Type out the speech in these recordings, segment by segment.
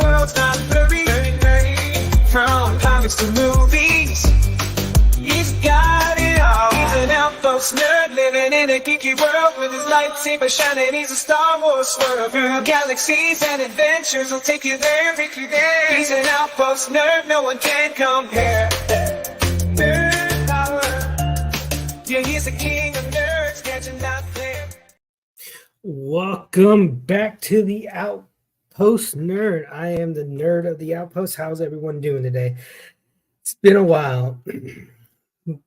world's not blurry. From comics to movies, he's got it all. He's an outpost nerd living in a geeky world with his lightsaber shining. He's a Star Wars swirl through galaxies and adventures. He'll take you there, take you there. He's an outpost nerd, no one can compare. Nerd power. Yeah, he's the king of nerds, catching out there. Welcome back to the Outpost Nerd. I am the nerd of the Outpost. How's everyone doing today? It's been a while.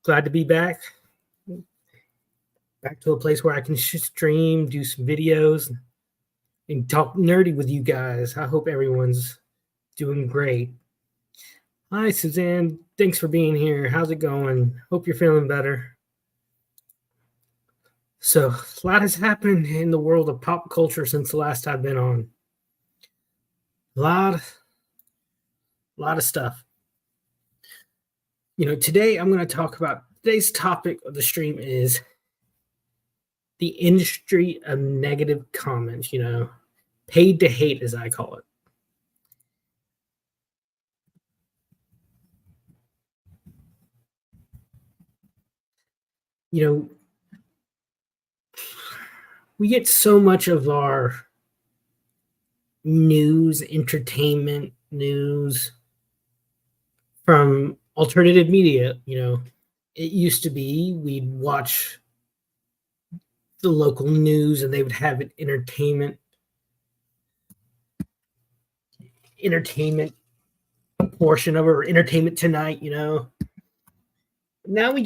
Glad to be back. Back to a place where I can stream, do some videos, and talk nerdy with you guys. I hope everyone's doing great. Hi, Suzanne. Thanks for being here. How's it going? Hope you're feeling better. So, a lot has happened in the world of pop culture since the last I've been on. A lot of stuff. Today I'm going to talk about, today's topic of the stream is the industry of negative comments, paid to hate, as I call it. We get so much of our news, entertainment news from alternative media. It used to be we'd watch the local news and they would have an entertainment portion of it, or Entertainment Tonight. Now we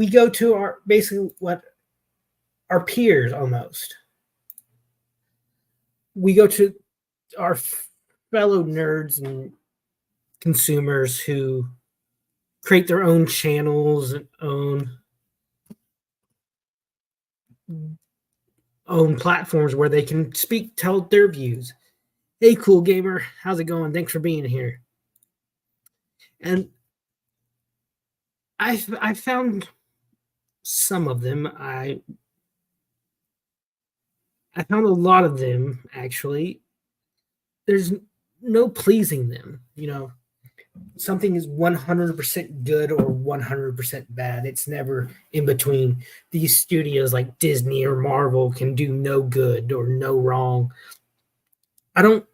go to our basically what our peers almost. We go to our fellow nerds and consumers who create their own channels and own platforms where they can tell their views. Hey, Cool Gamer, how's it going? Thanks for being here. And I found some of them. I found a lot of them, actually. There's no pleasing them. Something is 100% good or 100% bad. It's never in between. These studios like Disney or Marvel can do no good or no wrong. I don't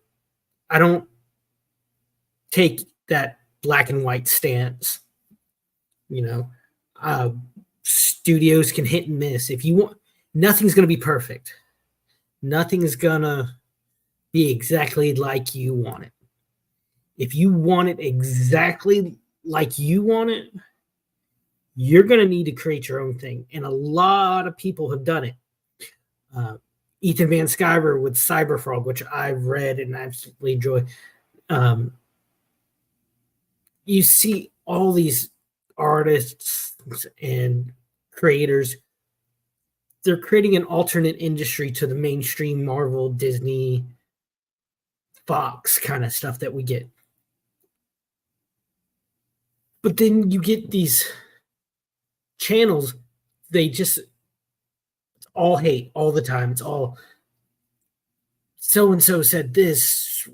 take that black and white stance. Studios can hit and miss. If you want, nothing's going to be perfect. Nothing is going to be exactly like you want it. If you want it exactly like you want it, you're going to need to create your own thing. And a lot of people have done it. Ethan Van Sciver with Cyberfrog, which I've read and absolutely enjoy. You see all these artists and creators. They're creating an alternate industry to the mainstream Marvel, Disney, Fox kind of stuff that we get. But then you get these channels, it's all hate all the time. It's all so-and-so said this,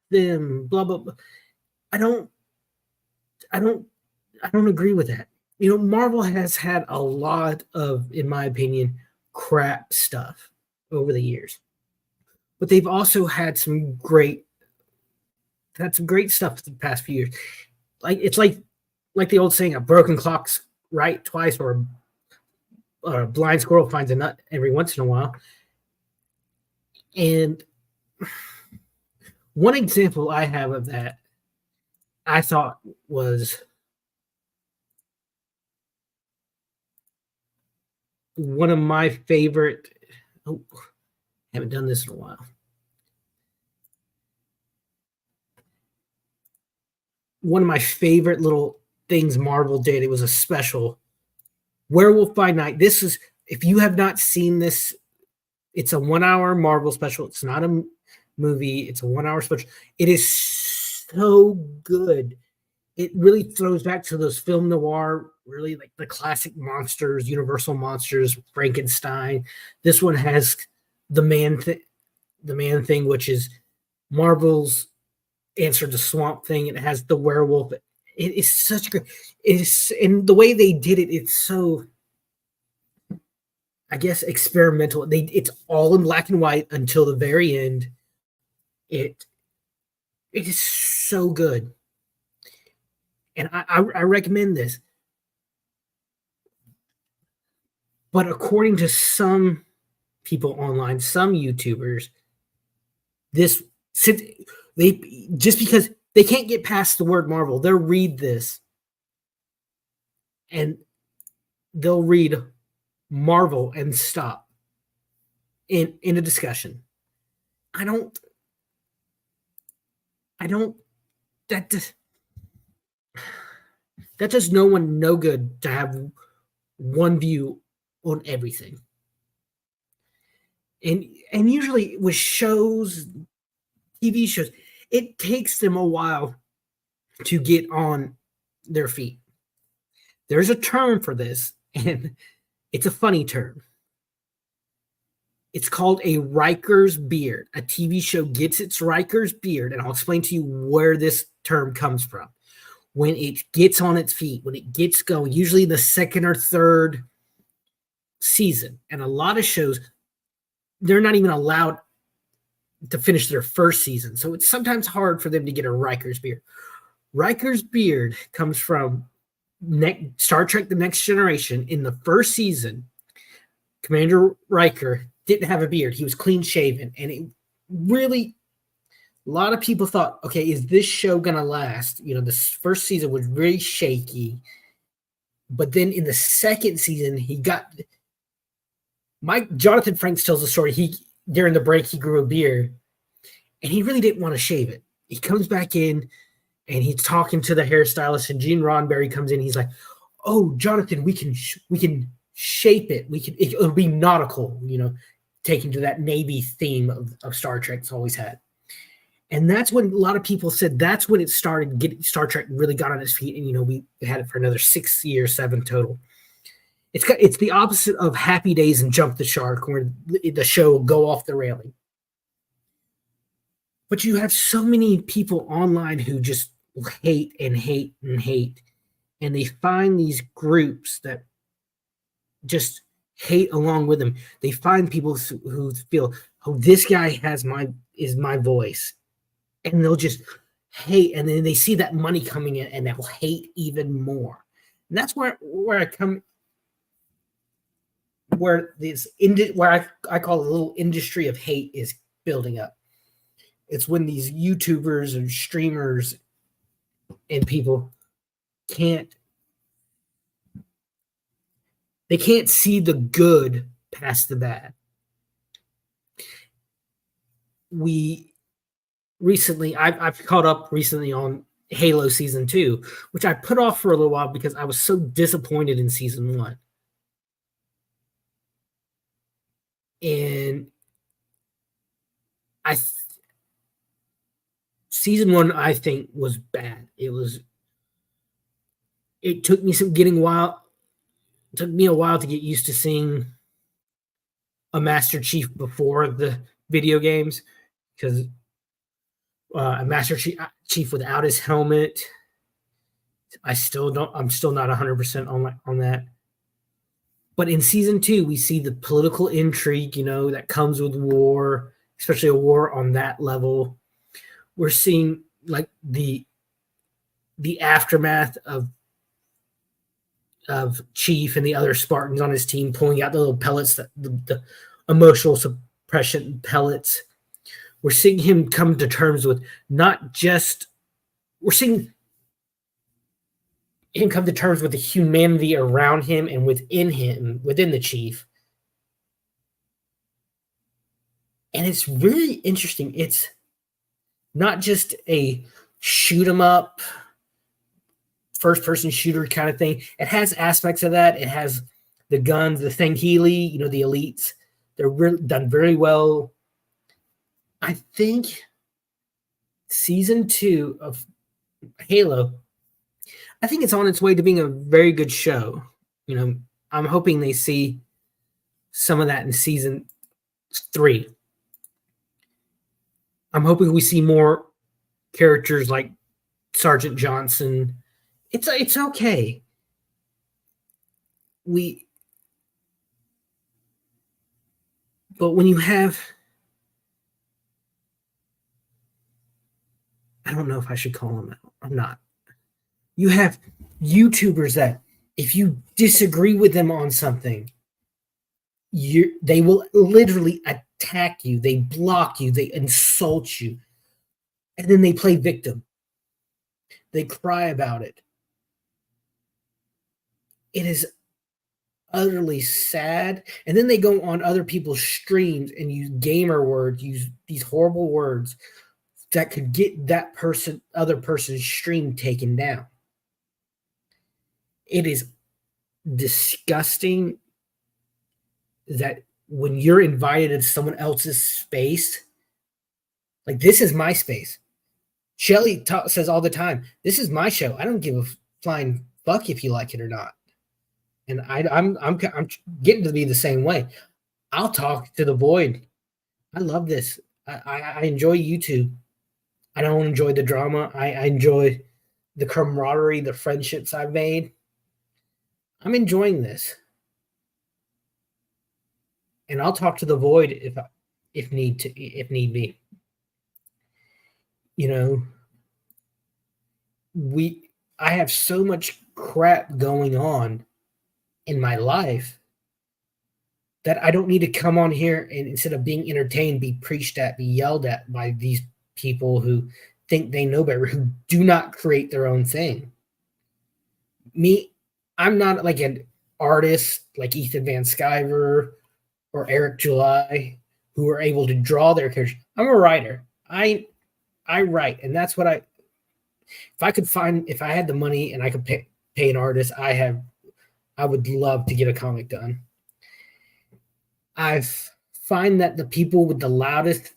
them, blah, blah, blah. I don't agree with that. Marvel has had a lot of, in my opinion, crap stuff over the years, but they've also had some great stuff the past few years. It's like the old saying, a broken clock's right twice, or a blind squirrel finds a nut every once in a while. And one example I have of that, I thought, was one of my favorite. Haven't done this in a while. One of my favorite little things Marvel did. It was a special, Werewolf by Night. This is, if you have not seen this, it's a 1 hour Marvel special. It's not a movie. It's a 1 hour special. It is so good. It really throws back to those film noir, really like the classic monsters, Universal monsters, Frankenstein. This one has the man thing, which is Marvel's Answer to Swamp Thing. It has the werewolf. It is such good. It is, and the way they did it, it's so, I guess, experimental. It's all in black and white until the very end. It is so good, and I recommend this. But according to some people online, some YouTubers, this they just because they can't get past the word Marvel, they'll read this and they'll read Marvel and stop in a discussion. I don't that does no one no good to have one view on everything. And usually with shows, TV shows, it takes them a while to get on their feet. There's a term for this, and it's a funny term. It's called a Riker's beard. A TV show gets its Riker's beard, and I'll explain to you where this term comes from. When it gets on its feet, when it gets going, usually the second or third season, and a lot of shows, they're not even allowed to finish their first season. So it's sometimes hard for them to get a Riker's beard. Riker's beard comes from Star Trek The Next Generation. In the first season, Commander Riker didn't have a beard. He was clean shaven. And it really, a lot of people thought, okay, is this show going to last? You know, this first season was very shaky. But then in the second season, Jonathan Frakes tells the story. During the break, he grew a beard, and he really didn't want to shave it. He comes back in, and he's talking to the hairstylist, and Gene Roddenberry comes in. He's like, "Oh, Jonathan, we can shape it. It'll be nautical, you know, taking to that Navy theme of Star Trek's always had." And that's when a lot of people said that's when it started. Star Trek really got on its feet, and you know we had it for another 6 years, 7 total. It's the opposite of Happy Days and Jump the Shark, where the show will go off the railing. But you have so many people online who just hate and hate and hate, and they find these groups that just hate along with them. They find people who feel, oh, this guy is my voice, and they'll just hate, and then they see that money coming in, and they'll hate even more. And that's where I come. Where I call a little industry of hate is building up. It's when these YouTubers and streamers and people can't see the good past the bad. I've caught up recently on Halo Season 2, which I put off for a little while because I was so disappointed in Season 1. And Season 1, I think, was bad. It took me a while to get used to seeing a Master Chief before the video games, because a Master Chief without his helmet, I'm still not 100% on that. But in Season 2, we see the political intrigue, you know, that comes with war, especially a war on that level. We're seeing like the aftermath of Chief and the other Spartans on his team pulling out the little pellets, the emotional suppression pellets. We're seeing him come to terms with we're seeing him come to terms with the humanity around him and within the Chief. And it's really interesting. It's not just a shoot 'em up, first person shooter kind of thing. It has aspects of that. It has the guns, the Thangheili, you know, the elites. They're really done very well. I think Season 2 of Halo, I think it's on its way to being a very good show. You know, I'm hoping they see some of that in Season 3. I'm hoping we see more characters like Sergeant Johnson. It's okay. But when you have, I don't know if I should call them out. I'm not. You have YouTubers that if you disagree with them on something, they will literally attack you. They block you. They insult you. And then they play victim. They cry about it. It is utterly sad. And then they go on other people's streams and use gamer words, use these horrible words that could get that other person's stream taken down. It is disgusting that when you're invited into someone else's space, like this is my space. Shelly says all the time, this is my show. I don't give a flying fuck if you like it or not. And I'm getting to be the same way. I'll talk to the void. I love this. I enjoy YouTube. I don't enjoy the drama. I enjoy the camaraderie, the friendships I've made. I'm enjoying this. And I'll talk to the void if need be. You know, I have so much crap going on in my life that I don't need to come on here and instead of being entertained, be preached at, be yelled at by these people who think they know better, who do not create their own thing. I'm not like an artist like Ethan Van Sciver or Eric July who are able to draw their characters. I'm a writer. I write, and that's what if I had the money and I could pay an artist, I would love to get a comic done. I find that the people with the loudest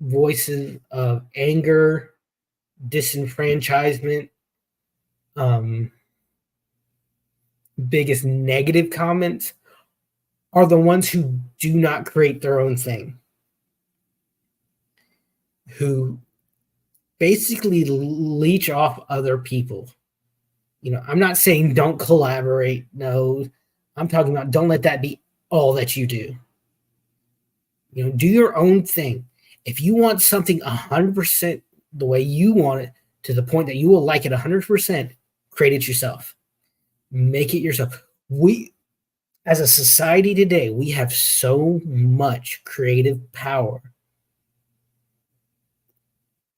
voices of anger, disenfranchisement, biggest negative comments are the ones who do not create their own thing, who basically leech off other people. You know, I'm not saying don't collaborate. No, I'm talking about don't let that be all that you do. You know, do your own thing. If you want something 100% the way you want it, to the point that you will like it 100%, create it yourself. Make it yourself. As a society today, we have so much creative power.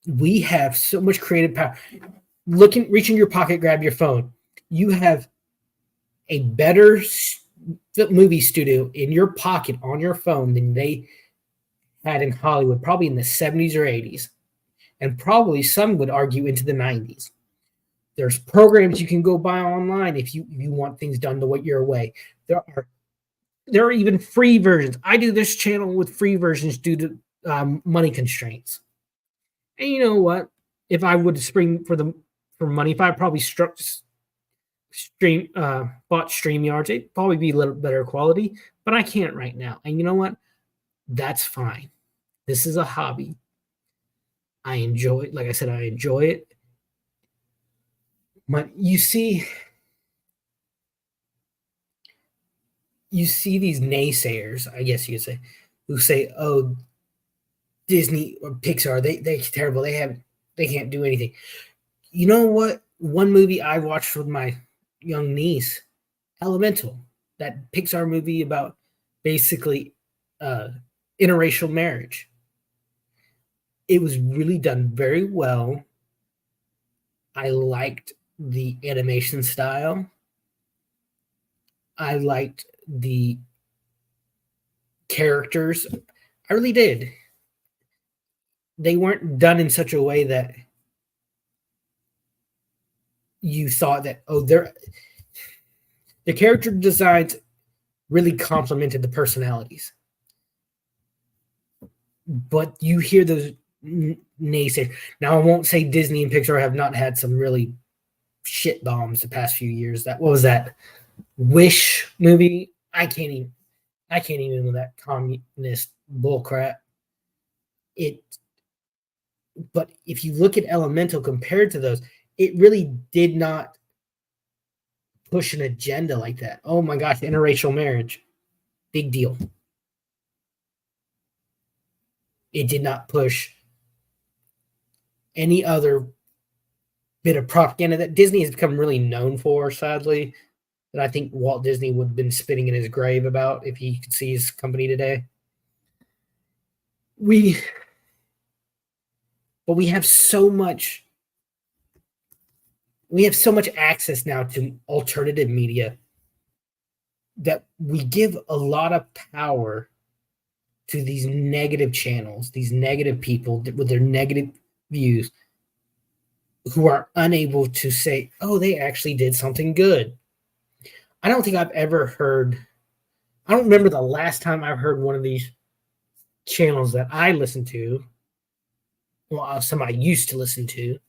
We have so much creative power. Reach in your pocket, grab your phone. You have a better movie studio in your pocket on your phone than they had in Hollywood, probably in the 70s or 80s, and probably some would argue into the 90s. There's programs you can go buy online if you want things done your way. There are even free versions. I do this channel with free versions due to money constraints. And you know what? If I would spring for money, if I probably bought StreamYards, it'd probably be a little better quality, but I can't right now. And you know what? That's fine. This is a hobby. I enjoy it. Like I said, I enjoy it. But you see these naysayers, I guess you could say, who say, "Oh, Disney or Pixar, they're terrible. They can't do anything." You know what? One movie I watched with my young niece, Elemental, that Pixar movie about basically interracial marriage. It was really done very well. I liked the animation style. I liked the characters. I really did. They weren't done in such a way that you thought that, the character designs really complemented the personalities. But you hear those naysayers. Now, I won't say Disney and Pixar have not had some really shit bombs the past few years. What was that Wish movie? I can't even with that communist bullcrap. But if you look at Elemental compared to those, it really did not push an agenda like that. Oh my gosh, interracial marriage, big deal. It did not push any other bit of propaganda that Disney has become really known for, sadly, that I think Walt Disney would have been spitting in his grave about if he could see his company today. But we have so much access now to alternative media that we give a lot of power to these negative channels, these negative people with their negative views, who are unable to say, oh, they actually did something good. I don't think I've ever heard, I don't remember the last time I've heard one of these channels that I listen to, well, some I used to listen to,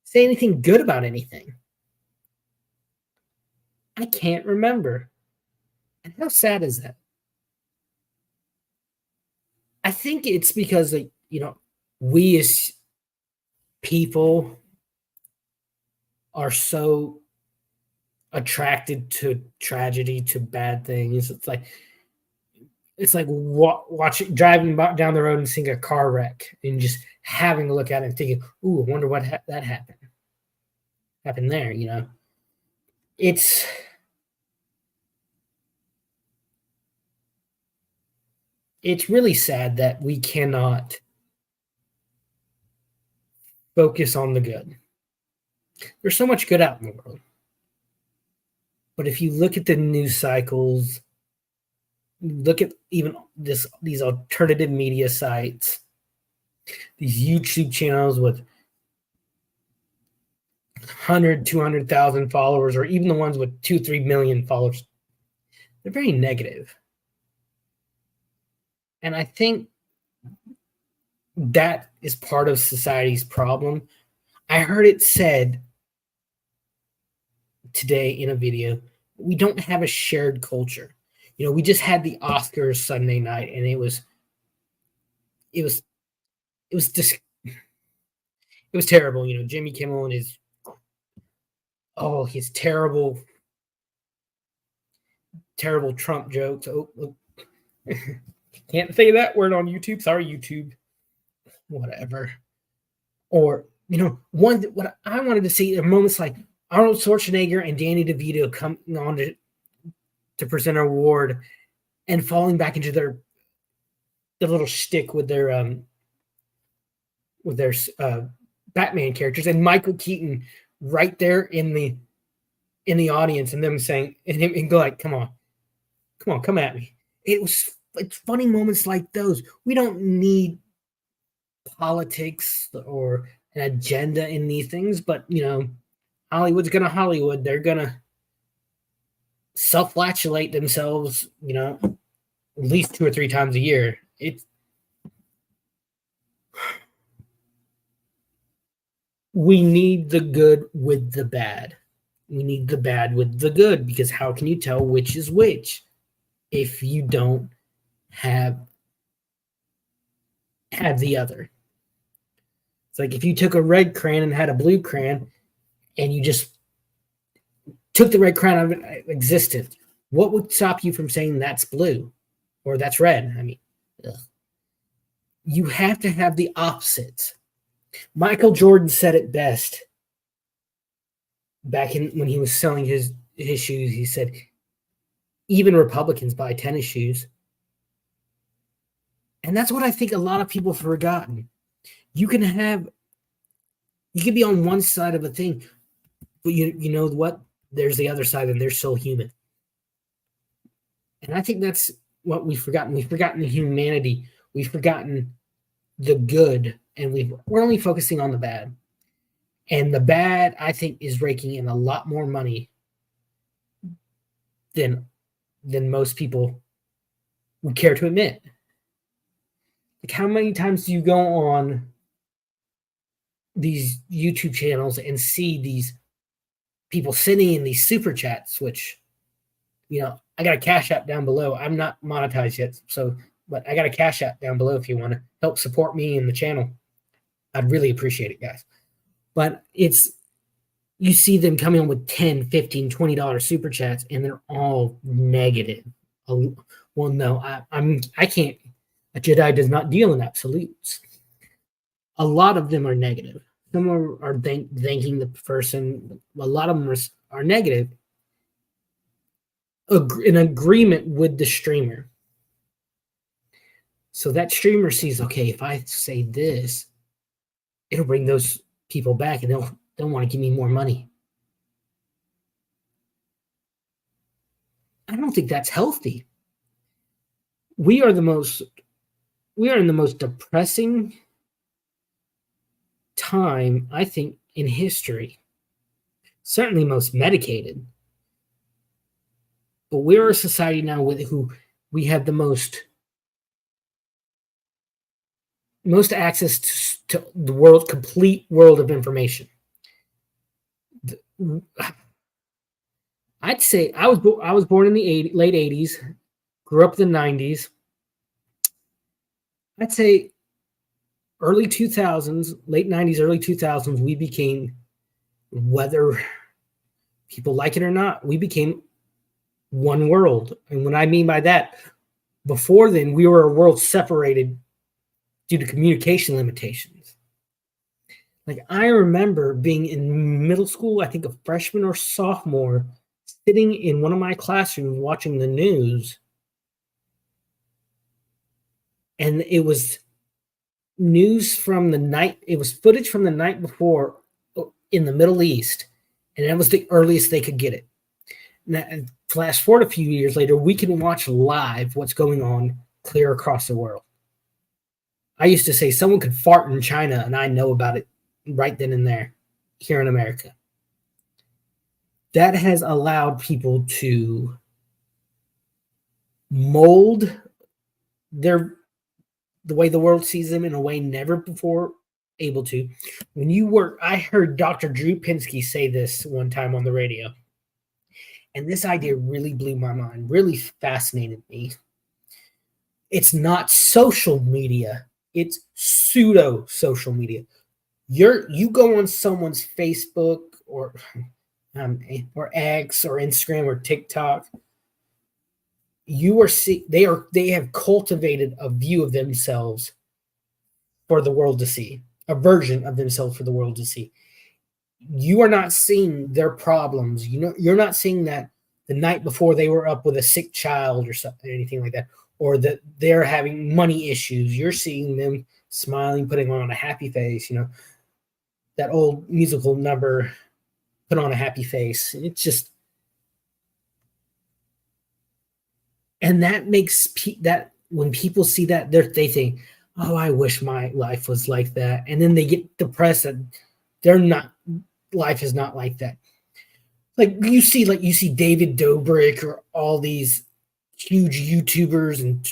say anything good about anything. I can't remember. And how sad is that? I think it's because, we as people are so attracted to tragedy, to bad things. It's like driving down the road and seeing a car wreck and just having a look at it and thinking, "Ooh, I wonder what that happened there." It's really sad that we cannot focus on the good. There's so much good out in the world. But if you look at the news cycles, look at even these alternative media sites, these YouTube channels with 100, 200,000 followers, or even the ones with 2-3 million followers, they're very negative. And I think that is part of society's problem. I heard it said today in a video, we don't have a shared culture. We just had the Oscars Sunday night, and it was terrible. Jimmy Kimmel and his terrible Trump jokes. Can't say that word on YouTube. Sorry, YouTube. Whatever. Or, what I wanted to see are moments like Arnold Schwarzenegger and Danny DeVito coming on to present an award and falling back into their little shtick with their Batman characters, and Michael Keaton right there in the audience, and them saying, and go like, come on, come at me. It's funny moments like those. We don't need politics or an agenda in these things, but Hollywood's gonna Hollywood. They're gonna self-flatulate themselves, at least 2 or 3 times a year. We need the good with the bad. We need the bad with the good, because how can you tell which is which if you don't have the other? It's like if you took a red crayon and had a blue crayon, and you just took the red crayon out of existence, what would stop you from saying that's blue or that's red? I mean, you have to have the opposites. Michael Jordan said it best back when he was selling his shoes. He said, even Republicans buy tennis shoes. And that's what I think a lot of people have forgotten. You can be on one side of a thing, but you know what? There's the other side, and they're still human. And I think that's what we've forgotten. We've forgotten humanity. We've forgotten the good, and we're only focusing on the bad. And the bad, I think, is raking in a lot more money than most people would care to admit. Like, how many times do you go on these YouTube channels and see these people sending in these super chats, which, I got a Cash App down below. I'm not monetized yet, but I got a Cash App down below if you want to help support me and the channel. I'd really appreciate it, guys. But it's, you see them coming on with 10, 15, $20 super chats, and they're all negative. Well, no, I can't. A Jedi does not deal in absolutes. A lot of them are negative. Some are thanking the person. A lot of them are negative. An agreement with the streamer. So that streamer sees, okay, if I say this, it'll bring those people back, and they'll want to give me more money. I don't think that's healthy. We are in the most depressing time, I think, in history. Certainly most medicated. But we're a society now with who we have the most access to the complete world of information. I'd say I was born in the late 80s, grew up in the 90s. I'd say early 2000s, late 90s, early 2000s, we became, whether people like it or not, we became one world. And what I mean by that, before then, we were a world separated due to communication limitations. Like, I remember being in middle school, I think a freshman or sophomore, sitting in one of my classrooms watching the news. And it was news from the night, it was footage from the night before in the Middle East. And that was the earliest they could get it. Now, flash forward a few years later, we can watch live what's going on clear across the world. I used to say someone could fart in China and I know about it right then and there here in America. That has allowed people to mold the way the world sees them in a way never before able to. I heard Dr. Drew Pinsky say this one time on the radio. And this idea really blew my mind, really fascinated me. It's not social media. It's pseudo social media. You go on someone's Facebook or X or Instagram or TikTok. They have cultivated a view of themselves for the world to see, a version of themselves for the world to see. You are not seeing their problems. You're not seeing that the night before they were up with a sick child or something, anything like that, or that they're having money issues. You're seeing them smiling, putting on a happy face. That old musical number, put on a happy face. It's just, and that makes that when people see that, they think, oh, I wish my life was like that. And then they get depressed and life is not like that. Like you see David Dobrik or all these huge YouTubers and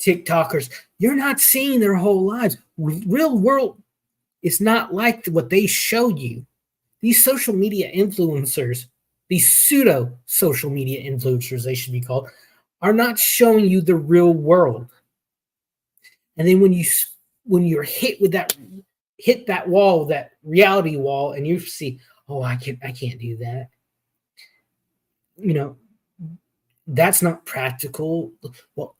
TikTokers. You're not seeing their whole lives. Real world is not like what they show you. These social media influencers, these pseudo social media influencers, they should be called, are not showing you the real world. And then when you're hit that wall, that reality wall, and you see, oh, I can't do that. That's not practical. Well,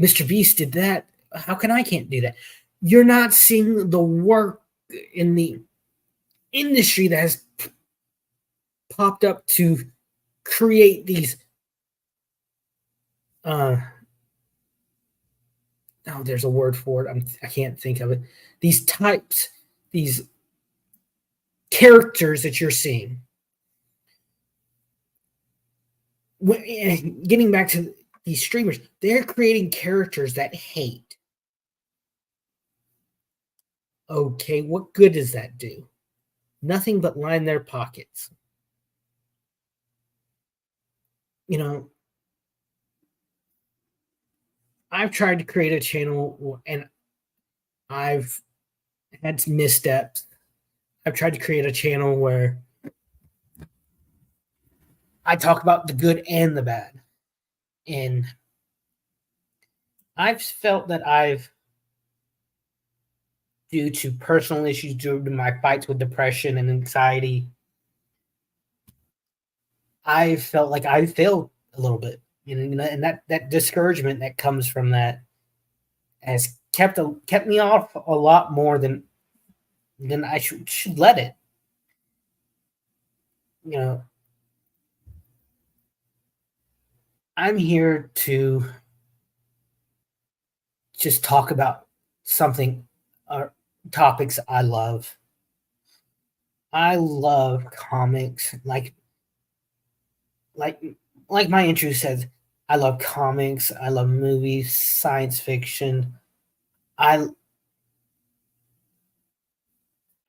Mr. Beast did that. How can I can't do that? You're not seeing the work in the industry that has popped up to create these. There's a word for it. I can't think of it. These types, these characters that you're seeing. Getting back to these streamers, they're creating characters that hate. Okay, what good does that do? Nothing but line their pockets. I've tried to create a channel and I've had some missteps. I've tried to create a channel where I talk about the good and the bad. And I've felt that I've due to personal issues, due to my fights with depression and anxiety, I felt like I failed a little bit, and that discouragement that comes from that has kept me off a lot more than I should let it. You know, I'm here to just talk about something or topics I love. I love comics, like like my intro says. I love comics. I love movies, science fiction. I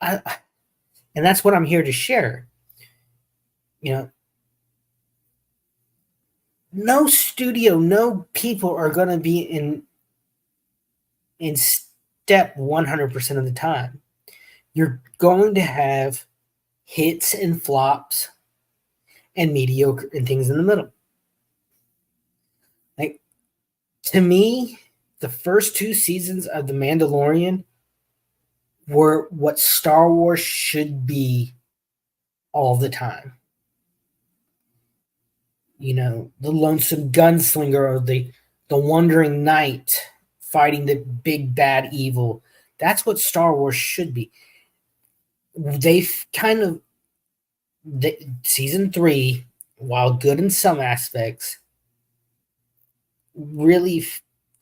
I and that's what I'm here to share. You know, no studio, no people are going to be in step 100% of the time. You're going to have hits and flops and mediocre and things in the middle. Like, to me, the first 2 seasons of The Mandalorian were what Star Wars should be all the time. The lonesome gunslinger or the wandering knight fighting the big bad evil. That's what Star Wars should be. They've kind of season 3, while good in some aspects, really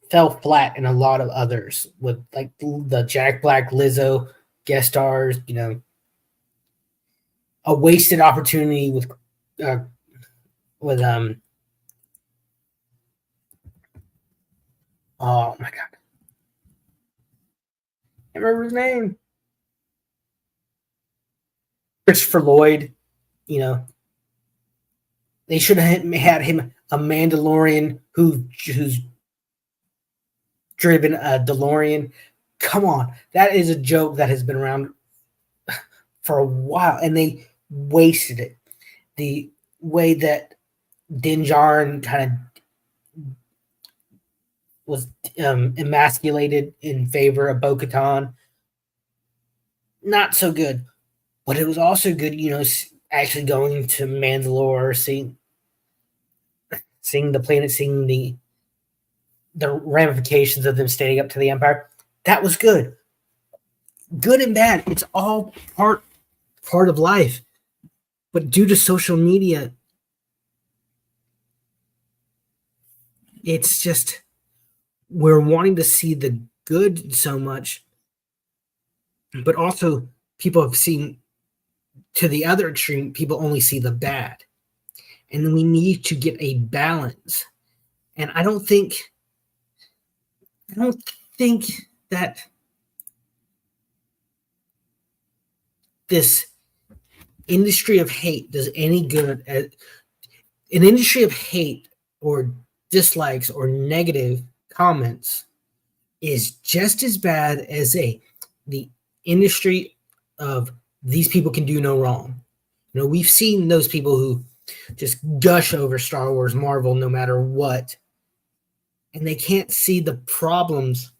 fell flat in a lot of others, with like the Jack Black Lizzo guest stars, a wasted opportunity with oh my god, I can't remember his name. Christopher Lloyd. They should have had him a Mandalorian who's driven a DeLorean. Come on, that is a joke that has been around for a while, and they wasted it. The way that Din Djarin kind of was emasculated in favor of Bo-Katan, not so good. But it was also good, actually going to Mandalore, seeing the planet, seeing the ramifications of them standing up to the Empire. That was good. Good and bad. It's all part of life. But due to social media, it's just we're wanting to see the good so much, but also people have seen to the other extreme, people only see the bad. And we need to get a balance. And I don't think that this industry of hate does any good. An industry of hate or dislikes or negative comments is just as bad as the industry of these people can do no wrong. We've seen those people who just gush over Star Wars, Marvel, no matter what, and they can't see the problems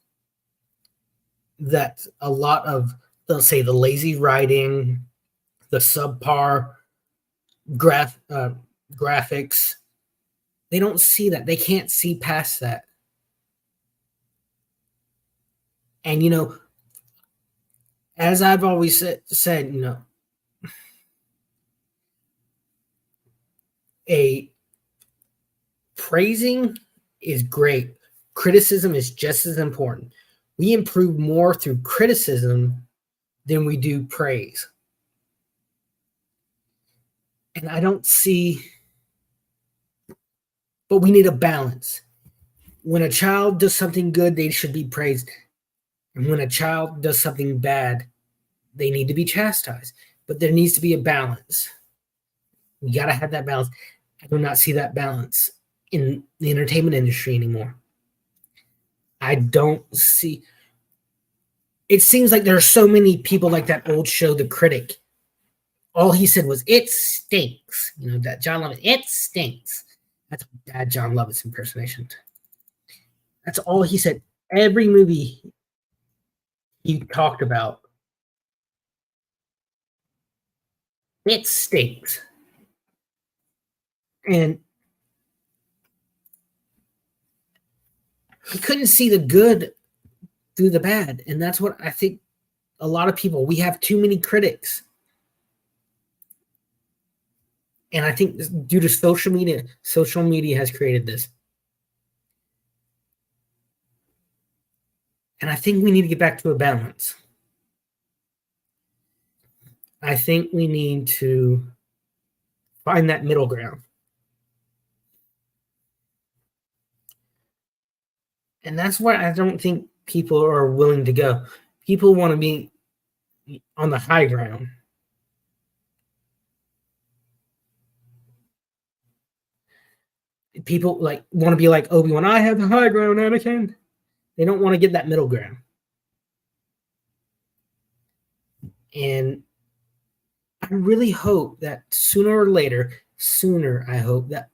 that a lot of, they'll say, the lazy writing, the subpar graphics. They don't see that. They can't see past that. And as I've always said, praising is great. Criticism is just as important. We improve more through criticism than we do praise. And I don't see, but we need a balance. When a child does something good, they should be praised. And when a child does something bad, they need to be chastised. But there needs to be a balance. We got to have that balance. I do not see that balance in the entertainment industry anymore. I don't see. It seems like there are so many people like that old show, The Critic. All he said was, "It stinks." That John Lovitz, "It stinks." That's a bad John Lovitz impersonation. That's all he said. Every movie he talked about, it stinks. And he couldn't see the good through the bad. And that's what I think a lot of people, we have too many critics. And I think due to social media has created this. And I think we need to get back to a balance. I think we need to find that middle ground. And that's why I don't think people are willing to go. People want to be on the high ground. People like want to be like Obi-Wan, I have the high ground, Anakin. They don't want to get that middle ground. And I really hope that sooner or later, I hope that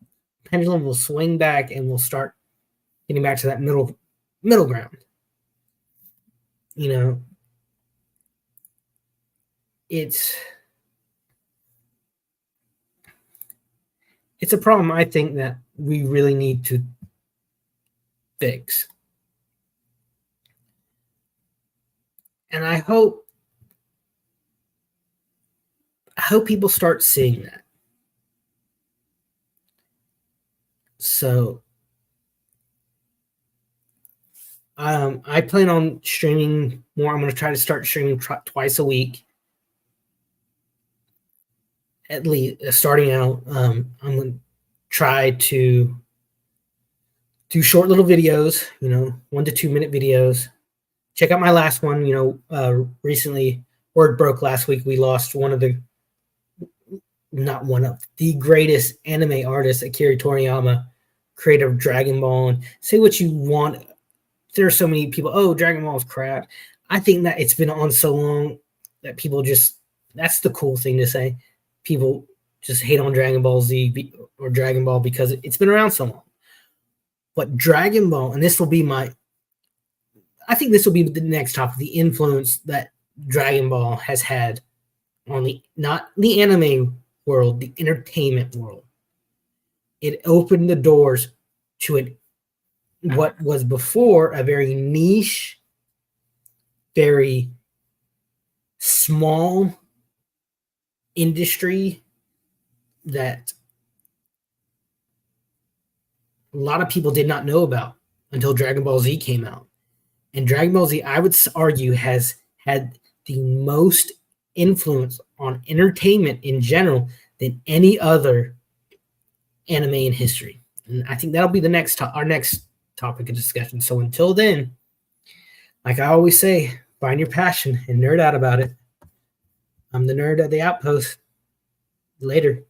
pendulum will swing back and we'll start getting back to that middle ground. You know, it's a problem I think that we really need to fix. And I hope people start seeing that. So I plan on streaming more. I'm going to try to start streaming twice a week. At least starting out, I'm going to try to do short little videos, 1 to 2 minute videos. Check out my last one. Recently, word broke last week. We lost not one of the greatest anime artists, Akira Toriyama, creator of Dragon Ball. And say what you want. There are so many people, oh, Dragon Ball is crap. I think that it's been on so long that people that's the cool thing to say. People just hate on Dragon Ball Z or Dragon Ball because it's been around so long. But Dragon Ball, and this will be I think this will be the next topic, the influence that Dragon Ball has had on not the anime world, the entertainment world. It opened the doors to what was before a very niche, very small industry that a lot of people did not know about until Dragon Ball Z came out. And Dragon Ball Z, I would argue, has had the most influence on entertainment in general than any other anime in history. And I think that'll be our next topic of discussion. So until then, like I always say, find your passion and nerd out about it. I'm the nerd at the Outpost. Later.